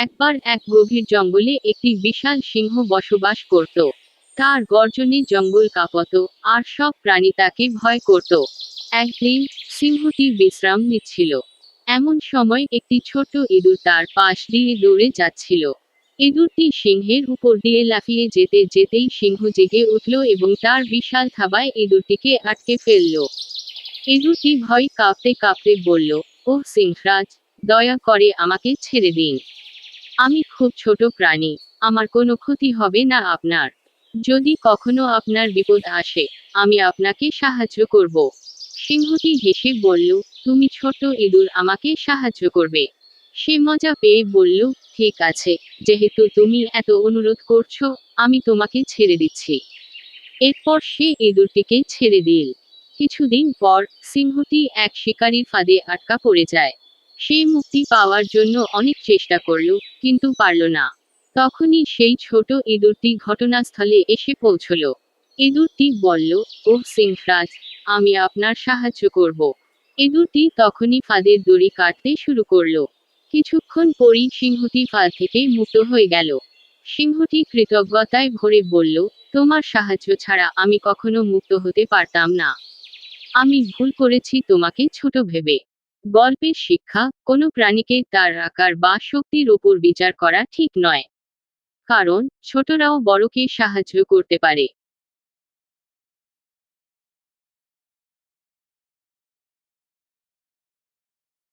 একবার এক গভীর জঙ্গলে একটি বিশাল সিংহ বসবাস করত। তার গর্জনে জঙ্গল কাঁপত, আর সব প্রাণী তাকে ভয় করত। একদিন সিংহটি বিশ্রাম নিচ্ছিল। এমন সময় একটি ছোট ইঁদুর তার পাশ দিয়ে দৌড়ে যাচ্ছিল। ইঁদুরটি সিংহের উপর দিয়ে লাফিয়ে যেতে যেতেই সিংহ জেগে উঠল এবং তার বিশাল থাবায় ইঁদুরটিকে আটকে ফেলল। ইঁদুরটি ভয় কাঁপতে কাঁপতে বলল, ওহ সিংহরাজ, দয়া করে আমাকে ছেড়ে দিন। আমি খুব ছোট প্রাণী, আমার কোনো ক্ষতি হবে না আপনার। যদি কখনো আপনার বিপদ আসে, আমি আপনাকে সাহায্য করব। সিংহটি হেসে বলল, তুমি ছোট ইঁদুর, আমাকে সাহায্য করবে? সে মজা পেয়ে বলল, ঠিক আছে, যেহেতু তুমি এত অনুরোধ করছো, আমি তোমাকে ছেড়ে দিচ্ছি। এরপর সে ইঁদুরটিকে ছেড়ে দিল। কিছুদিন পর সিংহটি এক শিকারীর ফাঁদে আটকা পড়ে যায়। সে মুক্তি পাওয়ার জন্য অনেক চেষ্টা করল, কিন্তু পারল না। তখনই সেই ছোট ইঁদুরটি ঘটনাস্থলে এসে পৌঁছল। ইঁদুরটি বলল, ওহ সিংহরাজ, আমি আপনার সাহায্য করব। ইঁদুরটি তখনই ফাঁদের দড়ি কাটতে শুরু করলো। কিছুক্ষণ পরই সিংহটি ফাঁদ থেকে মুক্ত হয়ে গেল। সিংহটি কৃতজ্ঞতায় ভরে বলল, তোমার সাহায্য ছাড়া আমি কখনো মুক্ত হতে পারতাম না। আমি ভুল করেছি তোমাকে ছোট ভেবে। গল্পের শিক্ষা: কোনো প্রাণীকে তার আকার বা শক্তির উপর বিচার করা ঠিক নয়। কারণ ছোটরাও বড়কে সাহায্য করতে পারে।